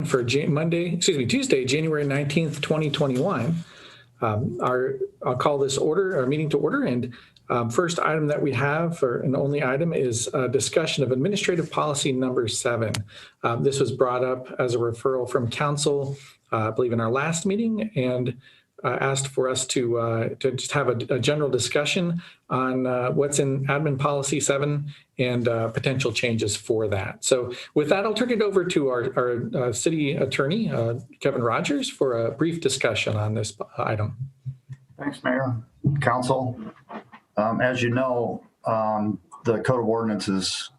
for Tuesday, January 19th, 2021. I'll call this our meeting to order. And first item that we have, and only item, is a discussion of administrative policy number 7. This was brought up as a referral from council, I believe in our last meeting, and asked for us to just have a general discussion on what's in admin policy 7 and potential changes for that. So with that, I'll turn it over to our city attorney, Kevin Rogers, for a brief discussion on this item. Thanks, Mayor. Council, as you know, the Code of Ordinances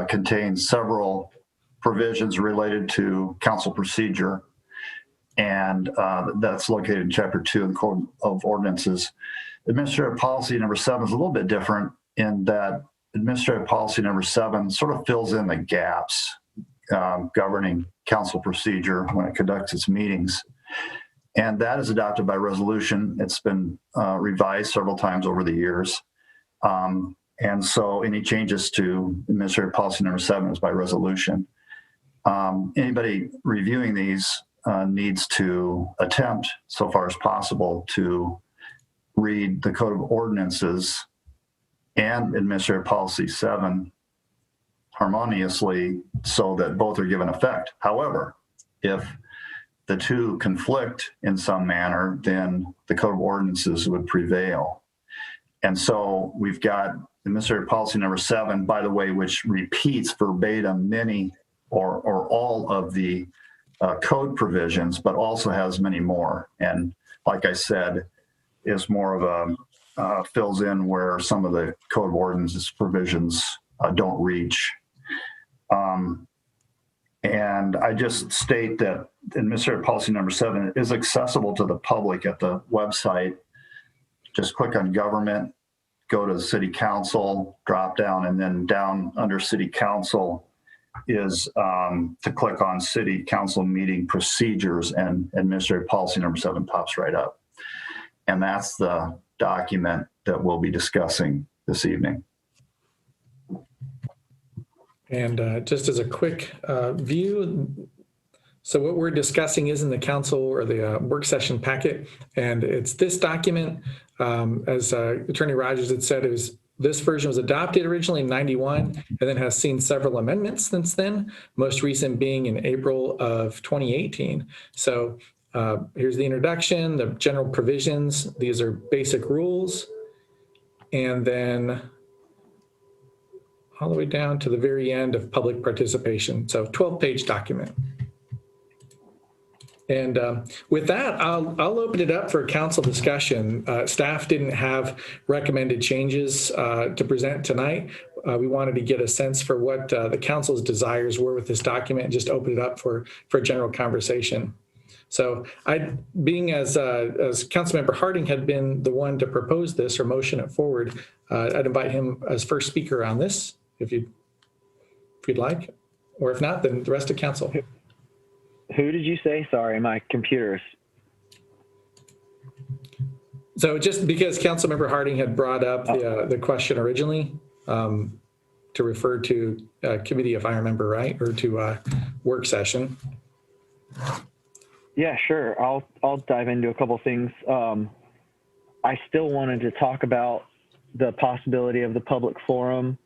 contains several provisions related to council procedure, and that's located in Chapter 2 of the Code of Ordinances. Administrative Policy number 7 is a little bit different in that Administrative Policy number 7 sort of fills in the gaps governing council procedure when it conducts its meetings. And that is adopted by resolution. It's been revised several times over the years. And so any changes to Administrative Policy number 7 is by resolution. Anybody reviewing these needs to attempt, so far as possible, to read the Code of Ordinances and Administrative Policy 7 harmoniously so that both are given effect. However, if the two conflict in some manner, then the Code of Ordinances would prevail. And so we've got Administrative Policy number 7, by the way, which repeats verbatim many or all of the code provisions, but also has many more. And like I said, is more of a fills in where some of the Code of Ordinances provisions don't reach. And I just state that Administrative Policy number 7 is accessible to the public at the website. Just click on Government, go to City Council, drop down, and then down under City Council is to click on City Council Meeting Procedures, and Administrative Policy number 7 pops right up. And that's the document that we'll be discussing this evening. And just as a quick view, so what we're discussing is in the council or the work session packet, and it's this document. As Attorney Rogers had said, this version was adopted originally in 91 and then has seen several amendments since then, most recent being in April of 2018. So here's the introduction, the general provisions. These are basic rules. And then all the way down to the very end of public participation. So 12-page document. And with that, I'll open it up for council discussion. Staff didn't have recommended changes to present tonight. We wanted to get a sense for what the council's desires were with this document and just open it up for general conversation. So being as Councilmember Harding had been the one to propose this or motion it forward, I'd invite him as first speaker on this, if you'd like, or if not, then the rest of council. Who did you say? Sorry, my computer's. So just because Councilmember Harding had brought up the question originally to refer to committee, if I remember right, or to work session. Yeah, sure. I'll dive into a couple things. I still wanted to talk about the possibility of the public forum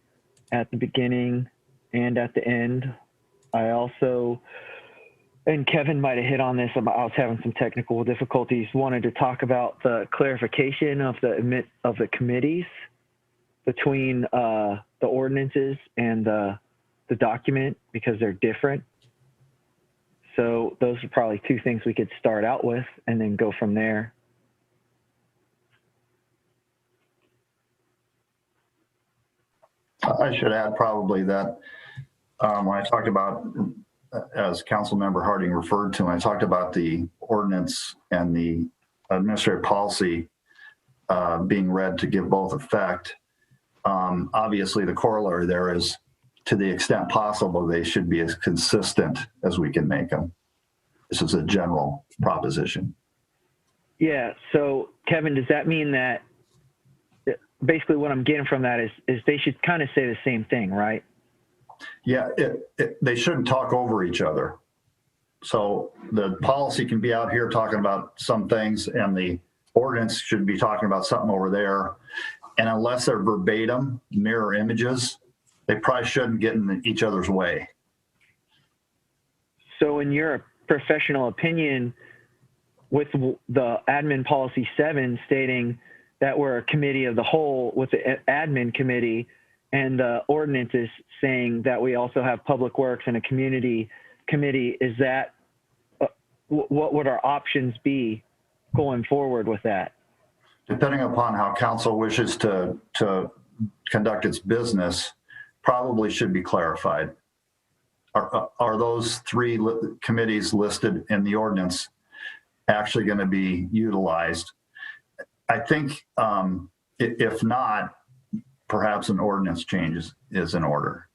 at the beginning and at the end. I also, and Kevin might have hit on this, I was having some technical difficulties, wanted to talk about the clarification of the committees between the ordinances and the document, because they're different. So those are probably two things we could start out with and then go from there. I should add probably that when I talked about, as Councilmember Harding referred to, when I talked about the ordinance and the administrative policy being read to give both effect, obviously the corollary there is, to the extent possible, they should be as consistent as we can make them. This is a general proposition. Yeah, so Kevin, does that mean that basically what I'm getting from that is they should kind of say the same thing, right? Yeah, they shouldn't talk over each other. So the policy can be out here talking about some things and the ordinance should be talking about something over there. And unless they're verbatim mirror images, they probably shouldn't get in each other's way. So in your professional opinion, with the admin policy 7 stating that we're a committee of the whole with the admin committee, and the ordinance is saying that we also have public works and a community committee, is that, what would our options be going forward with that? Depending upon how council wishes to conduct its business, probably should be clarified. Are those three committees listed in the ordinance actually going to be utilized? I think if not, perhaps an ordinance change is in order.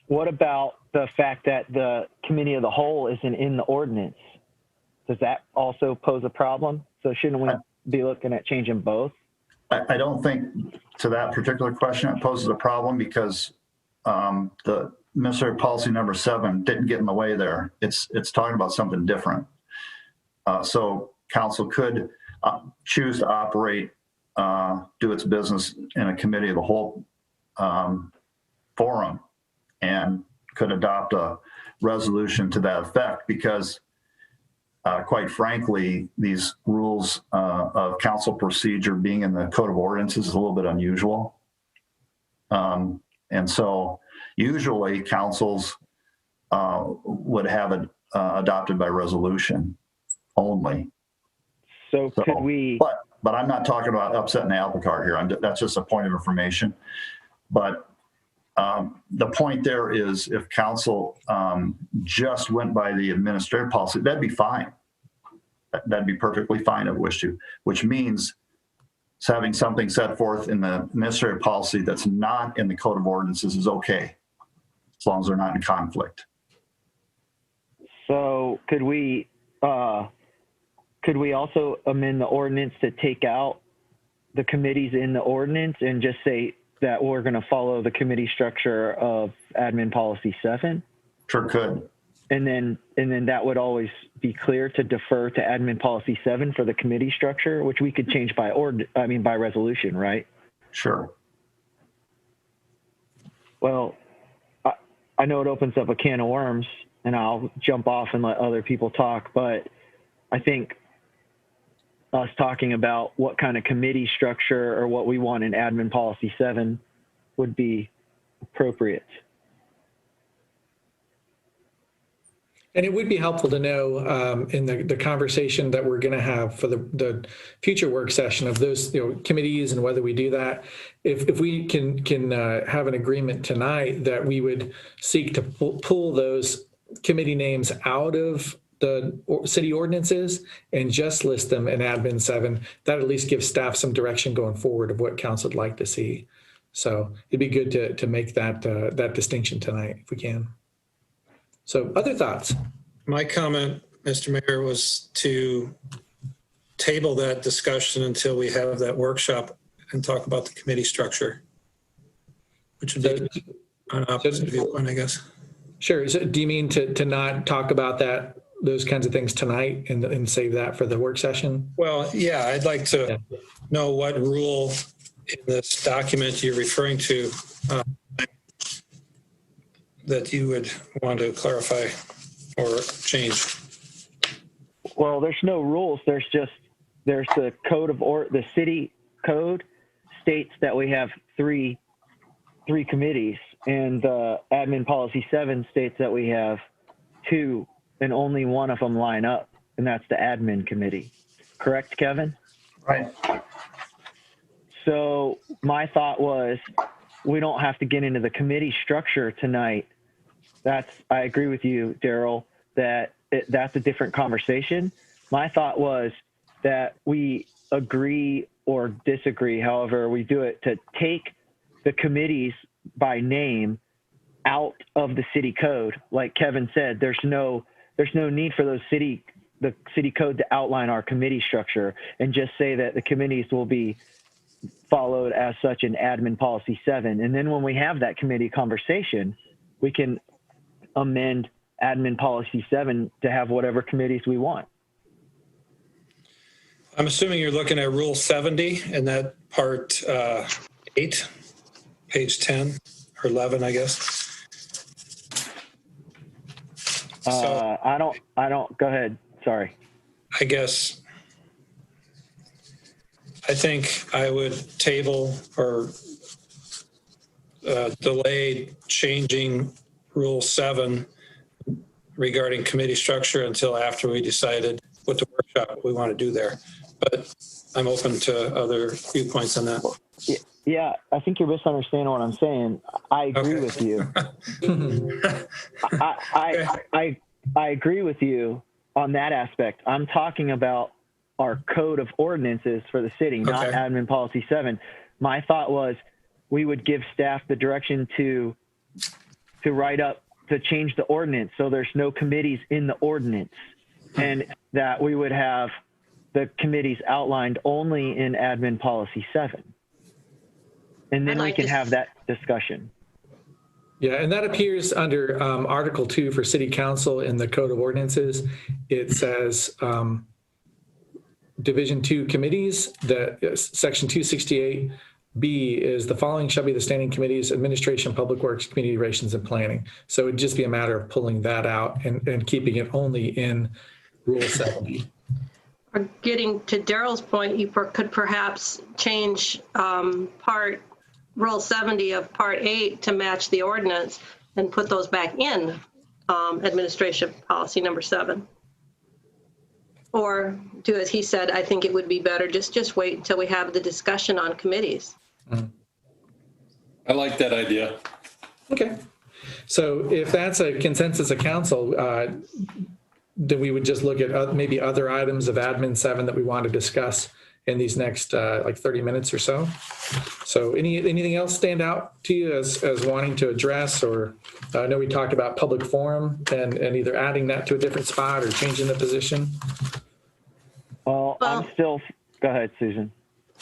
What about the fact that the committee of the whole isn't in the ordinance? Does that also pose a problem? So shouldn't we be looking at changing both? I don't think to that particular question it poses a problem because the Administrative Policy number 7 didn't get in the way there. It's talking about something different. So council could choose to operate, do its business in a committee of the whole forum and could adopt a resolution to that effect because quite frankly, these rules of council procedure being in the Code of Ordinances is a little bit unusual. And so usually councils would have it adopted by resolution only. So could we? But I'm not talking about upsetting the apple cart here. That's just a point of information. But the point there is if council just went by the administrative policy, that'd be fine. That'd be perfectly fine if wished to, which means having something set forth in the administrative policy that's not in the Code of Ordinances is okay, as long as they're not in conflict. So could we also amend the ordinance to take out the committees in the ordinance and just say that we're going to follow the committee structure of admin policy 7? Sure could. And then that would always be clear to defer to admin policy 7 for the committee structure, which we could change by resolution, right? Sure. Well, I know it opens up a can of worms, and I'll jump off and let other people talk, but I think us talking about what kind of committee structure or what we want in admin policy 7 would be appropriate. And it would be helpful to know in the conversation that we're going to have for the future work session of those committees and whether we do that, if we can have an agreement tonight that we would seek to pull those committee names out of the city ordinances and just list them in admin 7, that at least gives staff some direction going forward of what council would like to see. So it'd be good to make that distinction tonight if we can. So other thoughts? My comment, Mr. Mayor, was to table that discussion until we have that workshop and talk about the committee structure, which would be an opposite viewpoint, I guess. Sure. So do you mean to not talk about those kinds of things tonight and save that for the work session? Well, yeah, I'd like to know what rule in this document you're referring to that you would want to clarify or change. Well, there's no rules. There's the code of the city code states that we have three committees, and the admin policy 7 states that we have 2, and only one of them line up, and that's the admin committee. Correct, Kevin? Right. So my thought was we don't have to get into the committee structure tonight. I agree with you, Daryl, that that's a different conversation. My thought was that we agree or disagree, however we do it, to take the committees by name out of the city code. Like Kevin said, there's no need for the city code to outline our committee structure, and just say that the committees will be followed as such in admin policy 7. And then when we have that committee conversation, we can amend admin policy 7 to have whatever committees we want. I'm assuming you're looking at Rule 70 and that part 8, page 10 or 11, I guess. So I don't, go ahead. Sorry. I guess I think I would table or delay changing Rule 7 regarding committee structure until after we decided what the workshop we want to do there. But I'm open to other viewpoints on that. Yeah, I think you're misunderstanding what I'm saying. I agree with you. I agree with you on that aspect. I'm talking about our code of ordinances for the city, not admin policy 7. My thought was we would give staff the direction to write up, to change the ordinance so there's no committees in the ordinance, and that we would have the committees outlined only in admin policy 7. And then we can have that discussion. Yeah, and that appears under Article 2 for City Council in the Code of Ordinances. It says Division 2 committees, that Section 268B is the following shall be the standing committees: Administration, Public Works, Community Relations, and Planning. So it'd just be a matter of pulling that out and keeping it only in Rule 70. Or getting to Daryl's point, you could perhaps change Rule 70 of Part 8 to match the ordinance and put those back in Administration Policy number 7. Or do as he said, I think it would be better just wait until we have the discussion on committees. I like that idea. Okay. So if that's a consensus of council, then we would just look at maybe other items of Admin 7 that we want to discuss in these next like 30 minutes or so. So anything else stand out to you as wanting to address? Or I know we talked about public forum and either adding that to a different spot or changing the position. Well, I'm still, go ahead, Susan.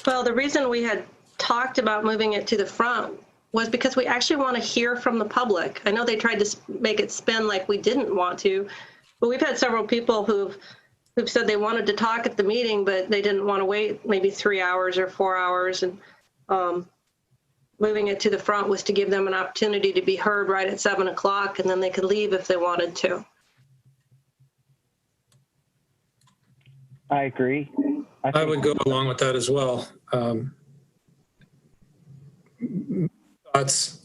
Well, the reason we had talked about moving it to the front was because we actually want to hear from the public. I know they tried to make it spin like we didn't want to, but we've had several people who've said they wanted to talk at the meeting, but they didn't want to wait maybe 3 hours or 4 hours. And moving it to the front was to give them an opportunity to be heard right at 7 o'clock, and then they could leave if they wanted to. I agree. I would go along with that as well. Thoughts?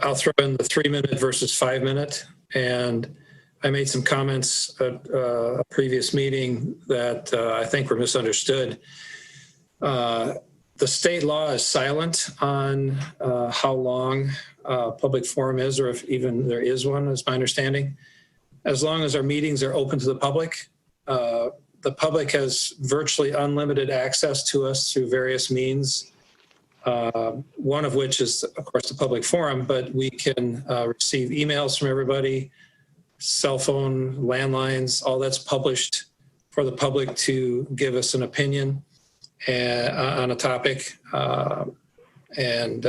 I'll throw in the 3-minute versus 5-minute. And I made some comments at a previous meeting that I think were misunderstood. The state law is silent on how long public forum is, or if even there is one, is my understanding. As long as our meetings are open to the public has virtually unlimited access to us through various means. One of which is, of course, the public forum, but we can receive emails from everybody, cell phone, landlines, all that's published for the public to give us an opinion on a topic. And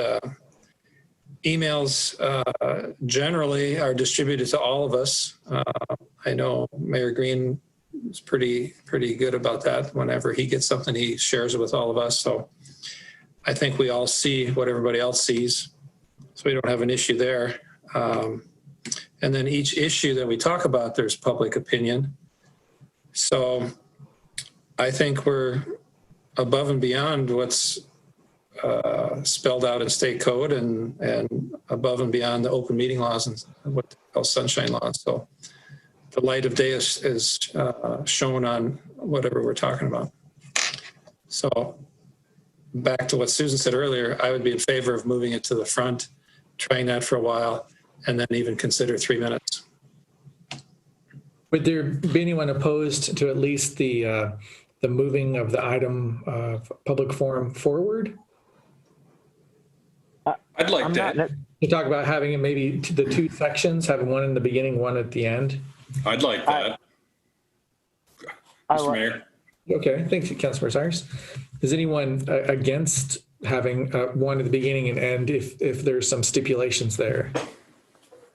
emails generally are distributed to all of us. I know Mayor Green is pretty good about that. Whenever he gets something, he shares it with all of us. So I think we all see what everybody else sees. So we don't have an issue there. And then each issue that we talk about, there's public opinion. So I think we're above and beyond what's spelled out in state code and above and beyond the open meeting laws and what they call sunshine laws. So the light of day is shown on whatever we're talking about. So back to what Susan said earlier, I would be in favor of moving it to the front, trying that for a while, and then even consider 3 minutes. Would there be anyone opposed to at least the moving of the item of public forum forward? I'd like that. You talk about having it maybe the 2 sections, having one in the beginning, one at the end. I'd like that. Mr. Mayor. Okay, thank you, Councilor Cyrus. Is anyone against having one at the beginning and end if there's some stipulations there?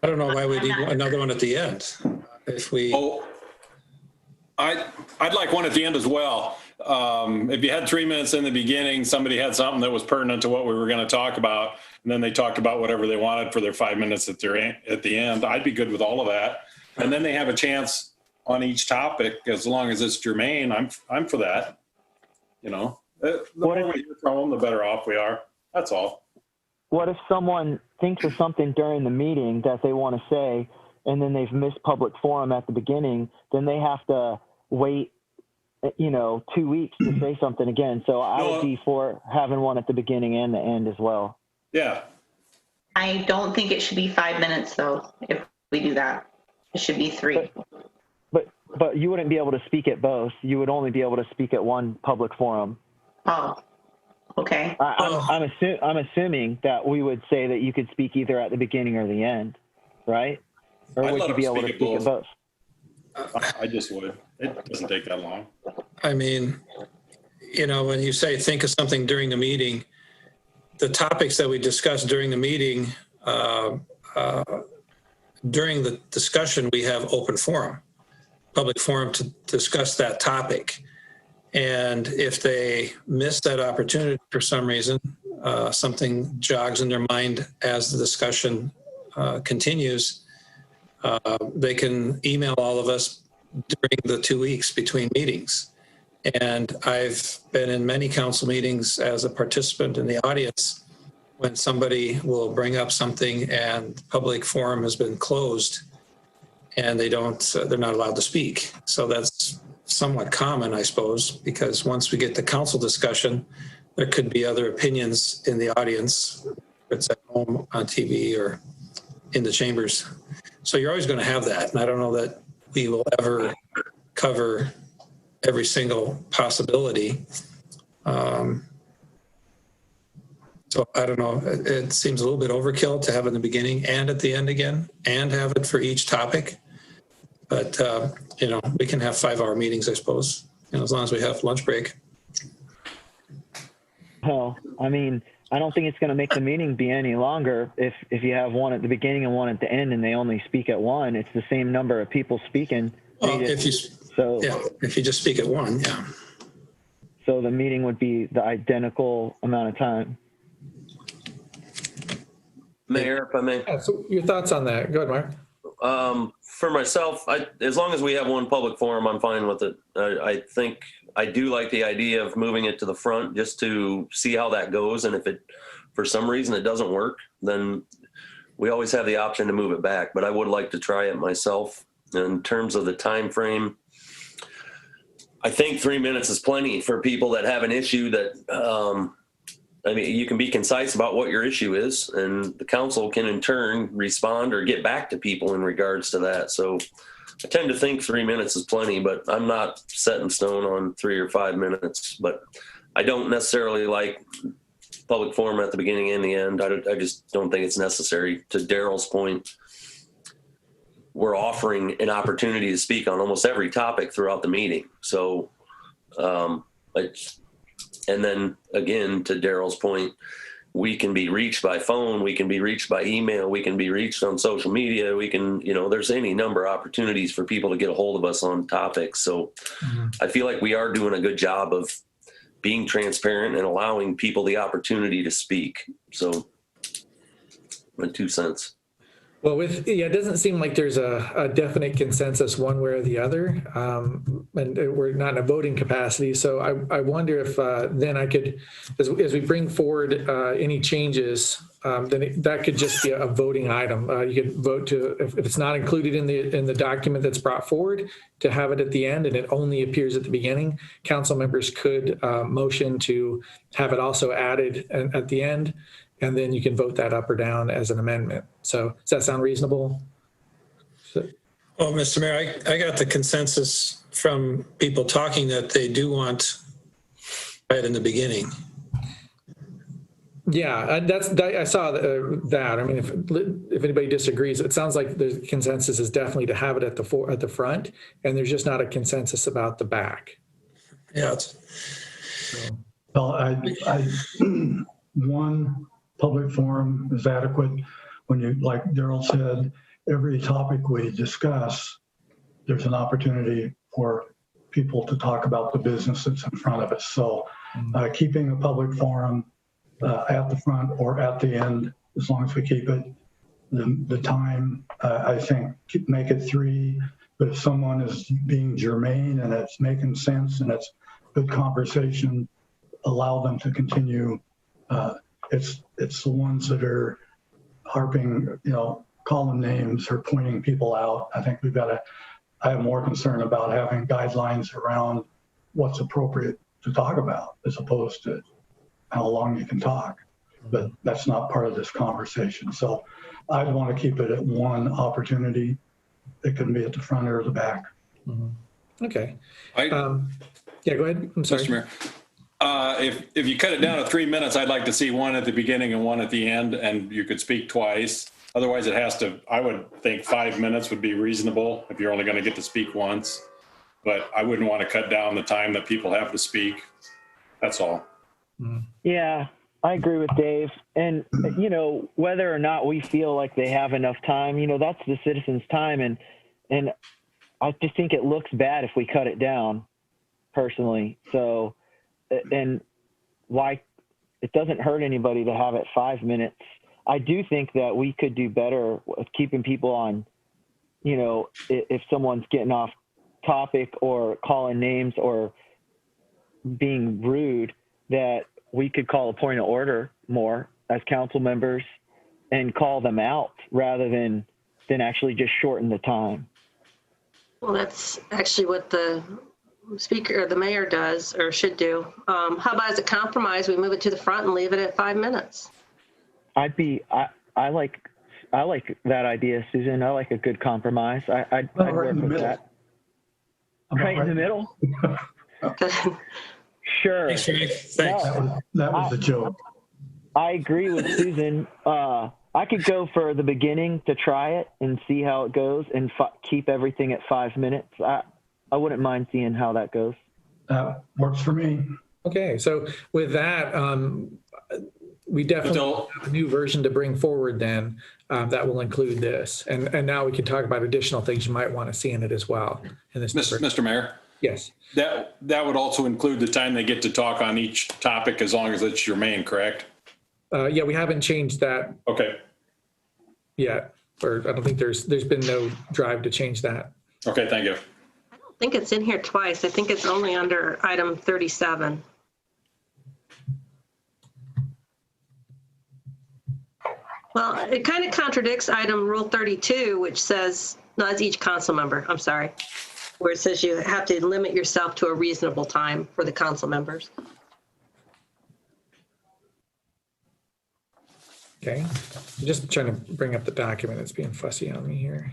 I don't know why we need another one at the end. If we, Oh, I'd like one at the end as well. If you had 3 minutes in the beginning, somebody had something that was pertinent to what we were going to talk about, and then they talked about whatever they wanted for their 5 minutes at the end, I'd be good with all of that. And then they have a chance on each topic, as long as it's germane. I'm for that. You know, the more we hear from them, the better off we are. That's all. What if someone thinks of something during the meeting that they want to say, and then they've missed public forum at the beginning? Then they have to wait, 2 weeks to say something again. So I would be for having one at the beginning and the end as well. Yeah. I don't think it should be 5 minutes though. If we do that, it should be 3. But you wouldn't be able to speak at both. You would only be able to speak at one public forum. Oh, okay. I'm assuming that we would say that you could speak either at the beginning or the end, right? Or I'd would let you be them able to speak speak at at both? I just would. It doesn't take that long. I mean, when you say think of something during the meeting, the topics that we discussed during the meeting, during the discussion, we have open forum, public forum to discuss that topic. And if they miss that opportunity for some reason, something jogs in their mind as the discussion continues, they can email all of us during the 2 weeks between meetings. And I've been in many council meetings as a participant in the audience when somebody will bring up something and public forum has been closed and they're not allowed to speak. So that's somewhat common, I suppose, because once we get to council discussion, there could be other opinions in the audience, if it's at home, on TV, or in the chambers. So you're always going to have that. And I don't know that we will ever cover every single possibility. So I don't know. It seems a little bit overkill to have it in the beginning and at the end again, and have it for each topic. But, we can have 5-hour meetings, I suppose, as long as we have lunch break. Well, I mean, I don't think it's going to make the meeting be any longer if you have one at the beginning and one at the end and they only speak at one. It's the same number of people speaking. Well, if you just speak at one, yeah. So the meeting would be the identical amount of time. Mayor, if I may. Yeah, so your thoughts on that? Go ahead, Mark. For myself, as long as we have one public forum, I'm fine with it. I think I do like the idea of moving it to the front just to see how that goes. And if for some reason it doesn't work, then we always have the option to move it back. But I would like to try it myself. In terms of the time frame, I think 3 minutes is plenty for people that have an issue that, you can be concise about what your issue is, and the council can in turn respond or get back to people in regards to that. So I tend to think 3 minutes is plenty, but I'm not set in stone on 3 or 5 minutes. But I don't necessarily like public forum at the beginning and the end. I just don't think it's necessary. To Daryl's point, we're offering an opportunity to speak on almost every topic throughout the meeting. So, and then again, to Daryl's point, we can be reached by phone, we can be reached by email, we can be reached on social media. We can, there's any number of opportunities for people to get a hold of us on topics. So I feel like we are doing a good job of being transparent and allowing people the opportunity to speak. So my 2 cents. Well, it doesn't seem like there's a definite consensus one way or the other, and we're not in a voting capacity. So I wonder if then I could, as we bring forward any changes, then that could just be a voting item. You could vote to, if it's not included in the document that's brought forward, to have it at the end, and it only appears at the beginning. Council members could motion to have it also added at the end. And then you can vote that up or down as an amendment. So does that sound reasonable? Well, Mr. Mayor, I got the consensus from people talking that they do want right in the beginning. Yeah, I saw that. I mean, if anybody disagrees, it sounds like the consensus is definitely to have it at the front, and there's just not a consensus about the back. Yeah. Well, one public forum is adequate when you, like Daryl said, every topic we discuss, there's an opportunity for people to talk about the business that's in front of us. So keeping a public forum at the front or at the end, as long as we keep it, the time, I think, make it 3. But if someone is being germane and it's making sense and it's good conversation, allow them to continue. It's the ones that are harping, calling names or pointing people out. I think I have more concern about having guidelines around what's appropriate to talk about as opposed to how long you can talk. But that's not part of this conversation. So I'd want to keep it at one opportunity. It can be at the front or the back. Okay. Yeah, go ahead. I'm sorry. Mr. Mayor. If you cut it down to 3 minutes, I'd like to see one at the beginning and one at the end, and you could speak twice. Otherwise, I would think 5 minutes would be reasonable if you're only going to get to speak once. But I wouldn't want to cut down the time that people have to speak. That's all. Yeah, I agree with Dave. And, whether or not we feel like they have enough time, that's the citizens' time. And I just think it looks bad if we cut it down, personally. So, and why it doesn't hurt anybody to have it 5 minutes. I do think that we could do better with keeping people on, if someone's getting off topic or calling names or being rude, that we could call a point of order more as council members and call them out rather than actually just shorten the time. Well, that's actually what the speaker or the mayor does or should do. How about as a compromise, we move it to the front and leave it at 5 minutes? I like that idea, Susan. I like a good compromise. I'd work with that. Right in the middle? Sure. Thanks, Frank. Thanks. That was a joke. I agree with Susan. I could go for the beginning to try it and see how it goes and keep everything at 5 minutes. I wouldn't mind seeing how that goes. That works for me. Okay, so with that, we definitely have a new version to bring forward then that will include this. And now we can talk about additional things you might want to see in it as well. In this Mr. Mayor? Yes. That would also include the time they get to talk on each topic as long as it's germane, correct? Yeah, we haven't changed that Okay. yet. Or I don't think there's been no drive to change that. Okay, thank you. I don't think it's in here twice. I think it's only under item 37. Well, it kind of contradicts item rule 32, which says, no, that's each council member, I'm sorry, where it says you have to limit yourself to a reasonable time for the council members. Okay, I'm just trying to bring up the document. It's being fussy on me here.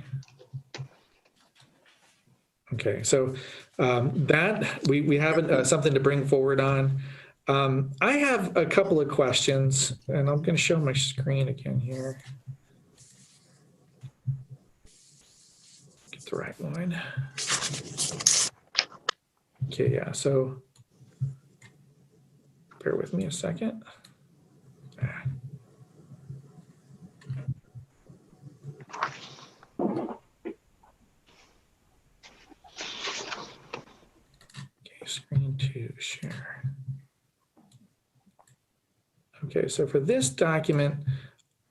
Okay, so that we have something to bring forward on. I have a couple of questions, and I'm going to show my screen again here. Get the right one. Okay, yeah, so bear with me a second. Screen to share. Okay, so for this document,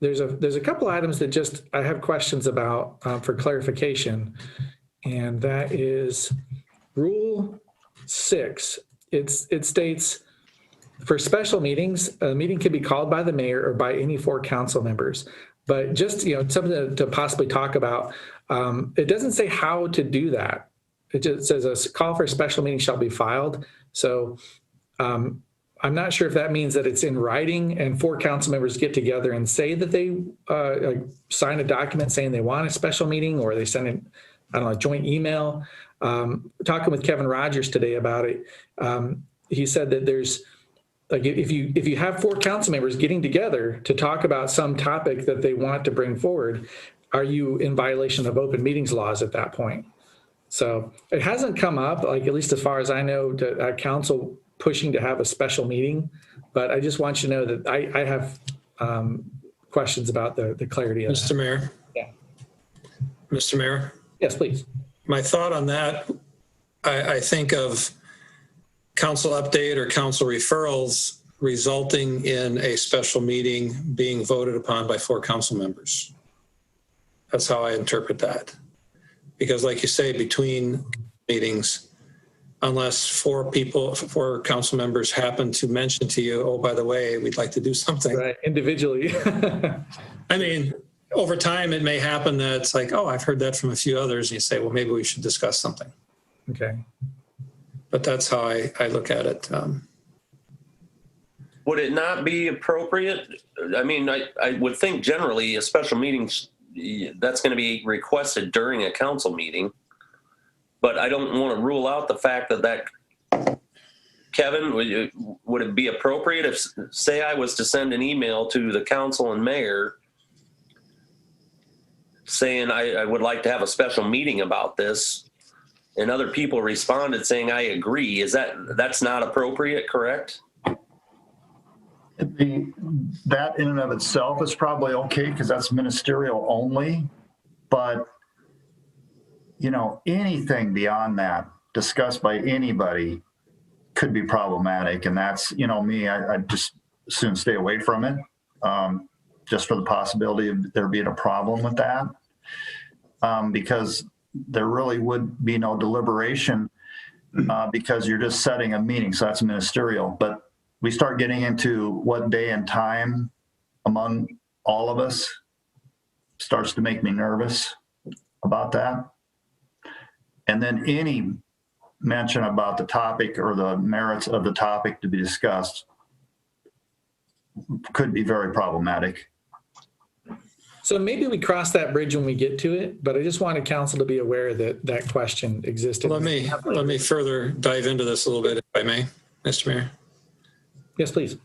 there's a couple items that just I have questions about for clarification, and that is Rule 6. It states for special meetings, a meeting can be called by the mayor or by any 4 council members. But just something to possibly talk about. It doesn't say how to do that. It just says a call for a special meeting shall be filed. So I'm not sure if that means that it's in writing and 4 council members get together and say that they sign a document saying they want a special meeting, or they send a joint email. Talking with Kevin Rogers today about it, he said that there's if you have 4 council members getting together to talk about some topic that they want to bring forward, are you in violation of open meetings laws at that point? So it hasn't come up, at least as far as I know, to council pushing to have a special meeting. But I just want you to know that I have questions about the clarity of Mr. that. Mayor. Yeah. Mr. Mayor, Yes, please. my thought on that, I think of council update or council referrals resulting in a special meeting being voted upon by 4 council members. That's how I interpret that. Because like you say, between meetings, unless 4 council members happen to mention to you, oh, by the way, we'd like to do something. Right, individually. I mean, over time, it may happen that it's like, oh, I've heard that from a few others. And you say, well, maybe we should discuss something. Okay. But that's how I look at it. Would it not be appropriate? I mean, I would think generally a special meeting, that's going to be requested during a council meeting. But I don't want to rule out the fact that Kevin, would it be appropriate if, say, I was to send an email to the council and mayor saying I would like to have a special meeting about this, and other people responded saying I agree? That's not appropriate, correct? That in and of itself is probably okay because that's ministerial only, but anything beyond that discussed by anybody could be problematic. And that's, me, I just soon stay away from it, just for the possibility of there being a problem with that, because there really would be no deliberation because you're just setting a meeting. So that's ministerial. But we start getting into what day and time among all of us starts to make me nervous about that. And then any mention about the topic or the merits of the topic to be discussed could be very problematic. So maybe we cross that bridge when we get to it, but I just wanted council to be aware that that question existed. Let me further dive into this a little bit, if I may, Mr. Mayor. Yes, please.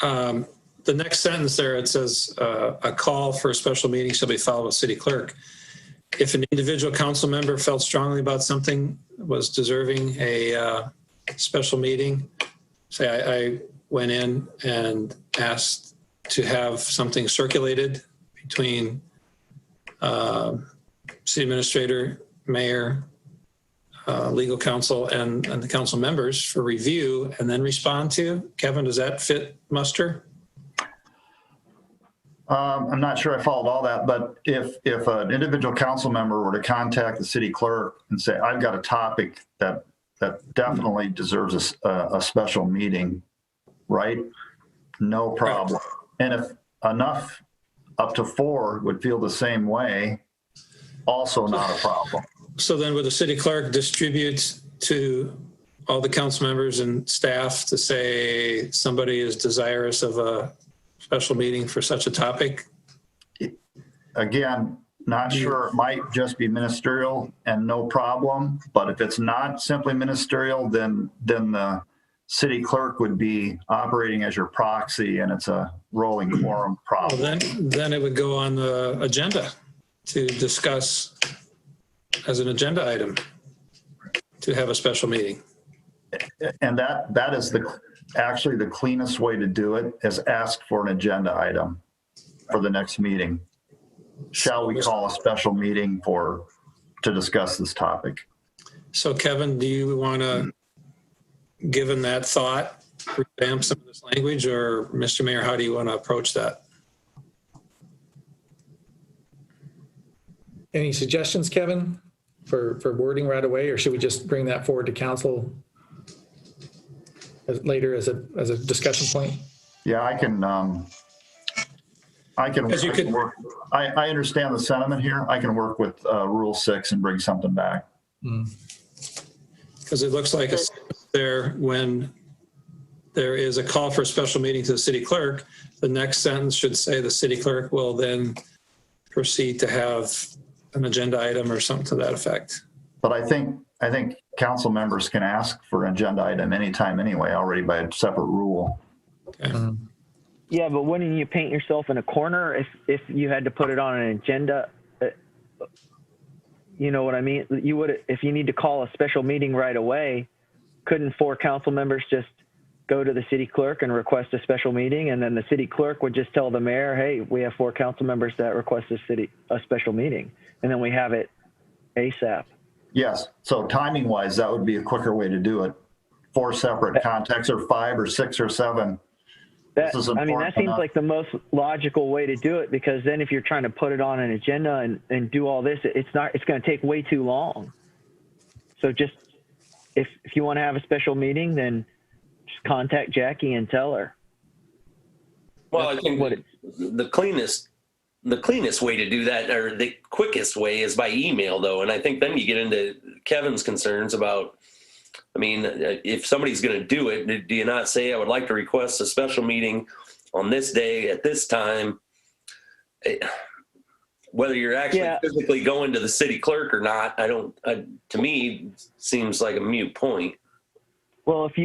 The next sentence there, it says, a call for a special meeting shall be filed with city clerk. If an individual council member felt strongly about something, was deserving a special meeting, say I went in and asked to have something circulated between city administrator, mayor, legal counsel, and the council members for review and then respond to. Kevin, does that fit muster? I'm not sure I followed all that, but if an individual council member were to contact the city clerk and say, I've got a topic that definitely deserves a special meeting, right? No problem. And if enough, up to 4 would feel the same way, also not a problem. So then would the city clerk distribute to all the council members and staff to say somebody is desirous of a special meeting for such a topic? Again, not sure. It might just be ministerial and no problem. But if it's not simply ministerial, then the city clerk would be operating as your proxy, and it's a rolling quorum problem. Well, then it would go on the agenda to discuss as an agenda item to have a special meeting. And that is actually the cleanest way to do it, is ask for an agenda item for the next meeting. Shall we call a special meeting to discuss this topic? So Kevin, do you want to, given that thought, revamp some of this language, or Mr. Mayor, how do you want to approach that? Any suggestions, Kevin, for wording right away, or should we just bring that forward to council later as a discussion point? Yeah, I can work. I understand the sentiment here. I can work with Rule 6 and bring something back. Because it looks like it's there when there is a call for a special meeting to the city clerk. The next sentence should say the city clerk will then proceed to have an agenda item or something to that effect. But I think council members can ask for an agenda item anytime anyway, already by a separate rule. Okay. Yeah, but wouldn't you paint yourself in a corner if you had to put it on an agenda? You know what I mean? You would, if you need to call a special meeting right away, couldn't 4 council members just go to the city clerk and request a special meeting, and then the city clerk would just tell the mayor, hey, we have 4 council members that request a special meeting, and then we have it ASAP. Yes. So timing wise, that would be a quicker way to do it. 4 separate contacts, or 5 or 6 or 7. That, This is I mean, that important seems enough. like the most logical way to do it, because then if you're trying to put it on an agenda and do all this, it's going to take way too long. So just, if you want to have a special meeting, then just contact Jackie and tell her. Well, I think the cleanest way to do that, or the quickest way, is by email, though. And I think then you get into Kevin's concerns about, I mean, if somebody's going to do it, do you not say, I would like to request a special meeting on this day at this time? Whether you're actually physically going to the city clerk or not, to me, seems like a moot point. Well, if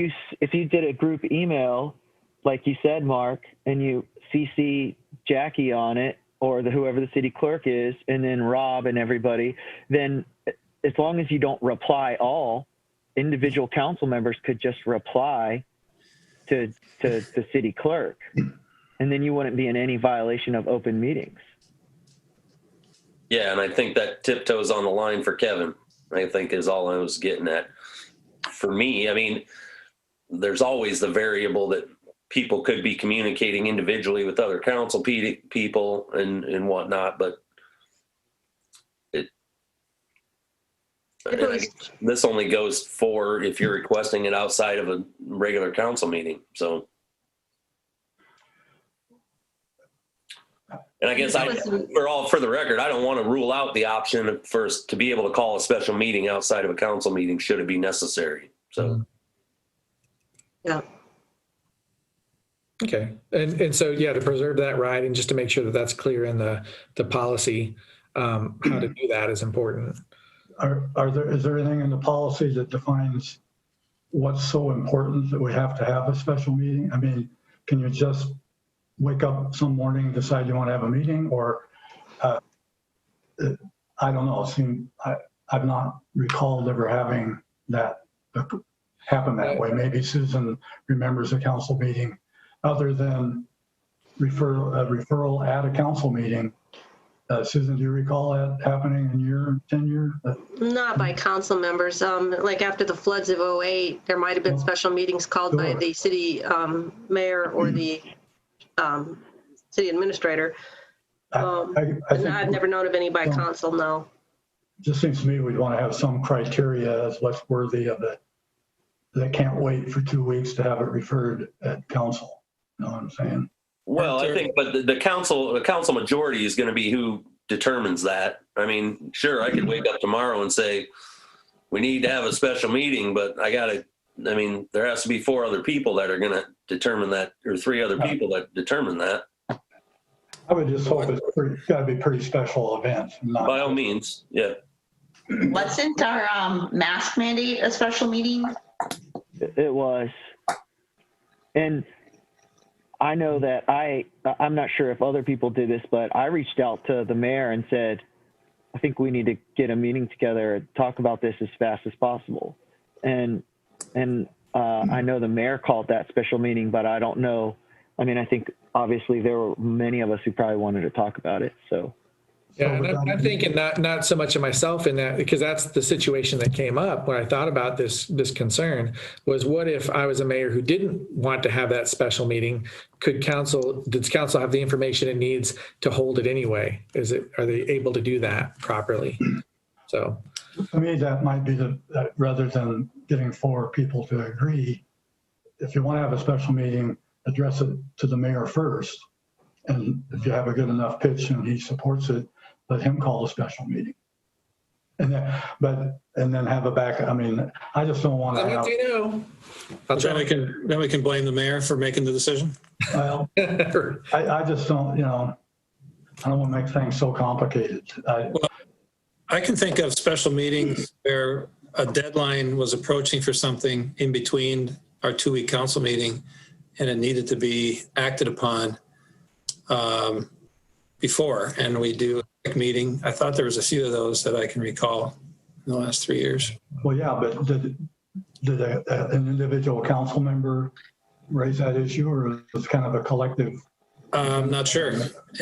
you did a group email, like you said, Mark, and you CC Jackie on it, or whoever the city clerk is, and then Rob and everybody, then as long as you don't reply all, individual council members could just reply to the city clerk, and then you wouldn't be in any violation of open meetings. Yeah, and I think that tiptoes on the line for Kevin, I think, is all I was getting at. For me, I mean, there's always the variable that people could be communicating individually with other council people and whatnot, but this only goes for if you're requesting it outside of a regular council meeting. So, and I guess for the record, I don't want to rule out the option for us to be able to call a special meeting outside of a council meeting should it be necessary. So, Yeah. Okay. And so, yeah, to preserve that right, and just to make sure that that's clear in the policy, how to do that is important. Is there anything in the policy that defines what's so important that we have to have a special meeting? I mean, can you just wake up some morning and decide you want to have a meeting, or I don't know. I've not recalled ever having that happen that way. Maybe Susan remembers a council meeting other than referral at a council meeting. Susan, do you recall that happening in your tenure? Not by council members. Like after the floods of 2008, there might have been special meetings called by the city mayor or the city administrator. I've never known of any by council, no. It just seems to me we'd want to have some criteria as what's worthy of it. They can't wait for 2 weeks to have it referred at council. You know what I'm saying? well, I think, but the council majority is going to be who determines that. I mean, sure, I could wake up tomorrow and say, we need to have a special meeting, but there has to be 4 other people that are going to determine that, or 3 other people that determine that. I would just hope it's got to be pretty special events. By all means, yeah. Wasn't our mask mandate a special meeting? It was. And I know that I'm not sure if other people did this, but I reached out to the mayor and said, I think we need to get a meeting together and talk about this as fast as possible. And I know the mayor called that special meeting, but I don't know. I mean, I think obviously there were many of us who probably wanted to talk about it. So. Yeah, and I'm thinking not so much of myself in that, because that's the situation that came up when I thought about this concern was, what if I was a mayor who didn't want to have that special meeting? Does council have the information it needs to hold it anyway? Are they able to do that properly? So to me, that might be rather than getting 4 people to agree, if you want to have a special meeting, address it to the mayor first. And if you have a good enough pitch and he supports it, let him call a special meeting. And then have a backup. I mean, I just don't want to have. Then we can blame the mayor for making the decision. Well, I just don't, I don't want to make things so complicated. I can think of special meetings where a deadline was approaching for something in between our 2-week council meeting, and it needed to be acted upon before, and we do a quick meeting. I thought there was a few of those that I can recall in the last 3 years. Well, yeah, but did an individual council member raise that issue, or is it kind of a collective? I'm not sure, but I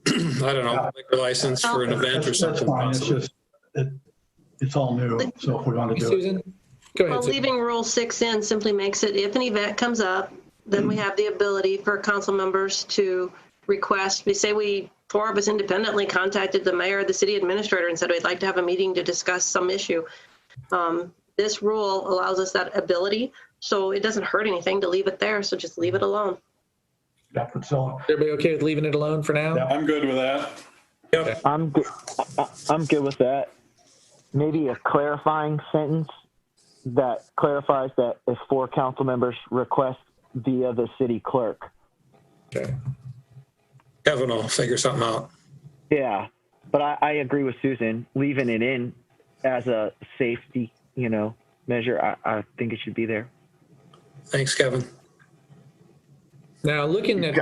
don't know, liquor license for an event or That's something. fine. It's possible. just, it's all new. So if we want to do it. Susan, go ahead. Well, Susan. leaving Rule 6 in simply makes it, if an event comes up, then we have the ability for council members to request, four of us independently contacted the mayor or the city administrator and said, we'd like to have a meeting to discuss some issue. This rule allows us that ability, so it doesn't hurt anything to leave it there, so just leave it alone. Yeah, so, Everybody okay with leaving it alone for now? Yeah. I'm good with that. Yep. I'm good with that. Maybe a clarifying sentence that clarifies that if 4 council members request via the city clerk. Okay. Kevin will figure something out. Yeah, but I agree with Susan. Leaving it in as a safety, measure, I think it should be there. Thanks, Kevin. Now, looking at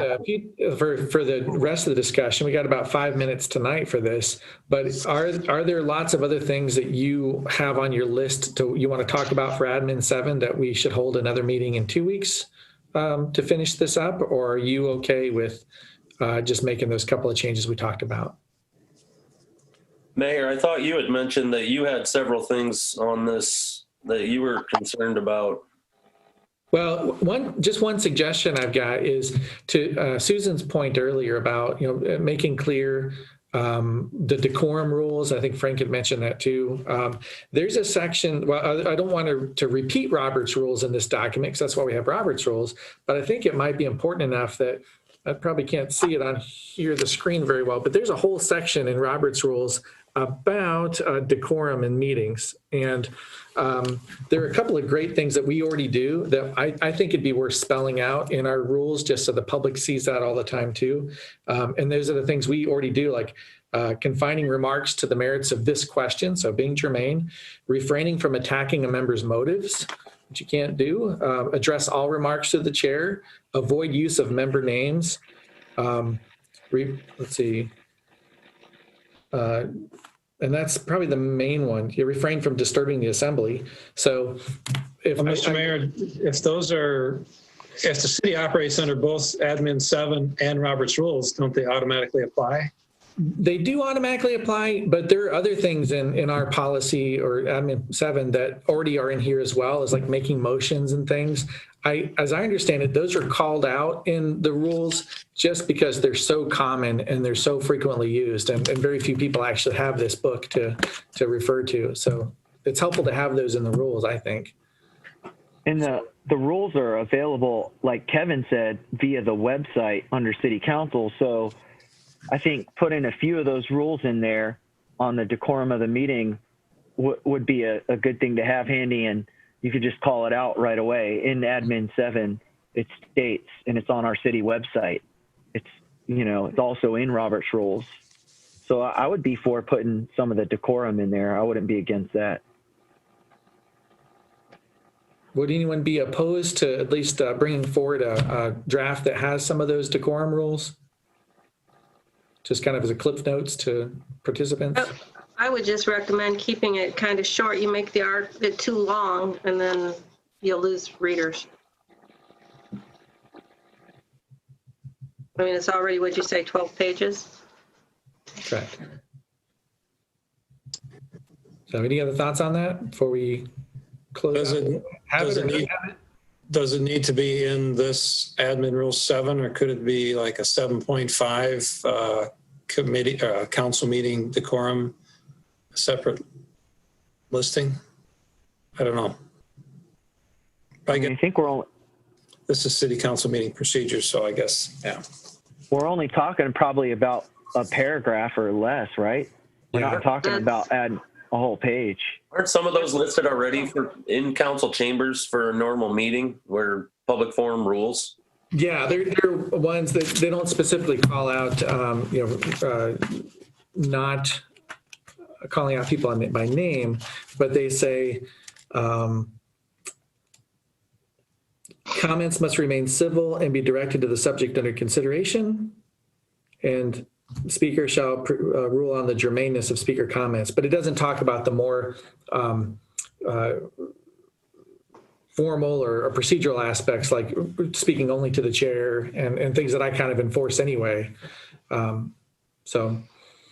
for the rest of the discussion, we got about 5 minutes tonight for this. But are there lots of other things that you have on your list you want to talk about for Admin 7 that we should hold another meeting in 2 weeks to finish this up, or are you okay with just making those couple of changes we talked about? Mayor, I thought you had mentioned that you had several things on this that you were concerned about. Well, one suggestion I've got is to Susan's point earlier about making clear the decorum rules. I think Frank had mentioned that too. There's a section. Well, I don't want to repeat Robert's rules in this document because that's why we have Robert's rules. But I think it might be important enough that I probably can't see it on here the screen very well. But there's a whole section in Robert's rules about decorum in meetings. And there are a couple of great things that we already do that I think it'd be worth spelling out in our rules just so the public sees that all the time too. And those are the things we already do, like confining remarks to the merits of this question, so being germane, refraining from attacking a member's motives, which you can't do, address all remarks to the chair, avoid use of member names. Let's see. And that's probably the main one. You refrain from disturbing the assembly. So if Mr. Mayor, if the city operates under both Admin 7 and Robert's rules, don't they automatically apply? they do automatically apply, but there are other things in our policy or Admin 7 that already are in here as well, as like making motions and things. As I understand it, those are called out in the rules just because they're so common and they're so frequently used, and very few people actually have this book to refer to. So it's helpful to have those in the rules, I think. And the rules are available, like Kevin said, via the website under City Council. So I think putting a few of those rules in there on the decorum of the meeting would be a good thing to have handy, and you could just call it out right away. In Admin 7, it states, and it's on our city website. It's, it's also in Robert's rules. So I would be for putting some of the decorum in there. I wouldn't be against that. Would anyone be opposed to at least bringing forward a draft that has some of those decorum rules? Just kind of as a cliff notes to participants? I would just recommend keeping it kind of short. You make it too long, and then you'll lose readers. I mean, it's already, what'd you say, 12 pages? Correct. So any other thoughts on that before we close? Does it need to be in this Admin Rule 7, or could it be like a 7.5 committee council meeting decorum, a separate listing? I don't know. I think this is city council meeting procedures, so I guess, yeah. We're only talking probably about a paragraph or less, right? We're not talking about adding a whole page. Aren't some of those listed already in council chambers for a normal meeting where public forum rules? Yeah, they're ones that they don't specifically call out, not calling out people by name, but they say comments must remain civil and be directed to the subject under consideration, and speaker shall rule on the germaneness of speaker comments. But it doesn't talk about the more formal or procedural aspects, like speaking only to the chair and things that I kind of enforce anyway. So.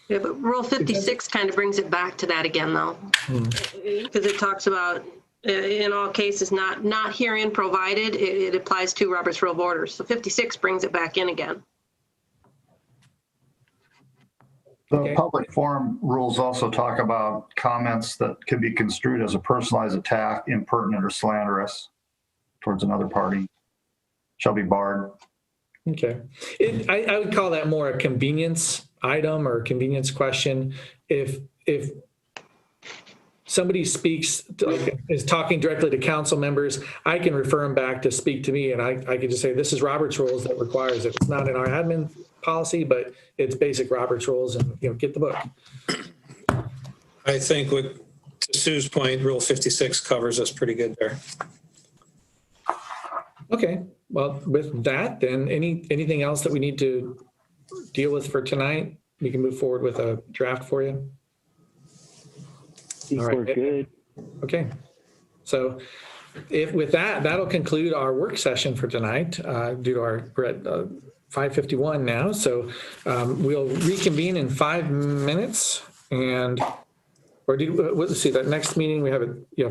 Yeah, but Rule 56 kind of brings it back to that again, though, because it talks about, in all cases, not herein provided. It applies to Robert's Rule of Order. So 56 brings it back in again. The public forum rules also talk about comments that can be construed as a personalized attack, impertinent, or slanderous towards another party shall be barred. Okay. I would call that more a convenience item or convenience question. If somebody speaks, is talking directly to council members, I can refer them back to speak to me, and I can just say, this is Robert's rules that requires it. It's not in our admin policy, but it's basic Robert's rules, and get the book. I think to Sue's point, Rule 56 covers us pretty good there. Okay. Well, with that, then anything else that we need to deal with for tonight? We can move forward with a draft for you. All right. We're good. Okay. So with that, that'll conclude our work session for tonight. We're at 5:51 now. So we'll reconvene in 5 minutes, let's see, that next meeting we have it. Yeah.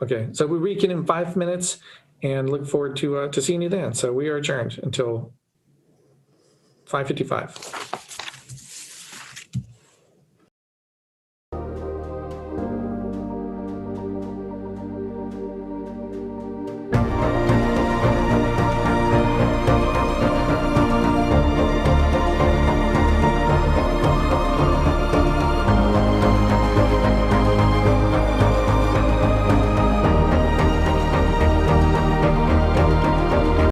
Okay. So we reconvene in 5 minutes and look forward to seeing you then. So we are adjourned until 5:55.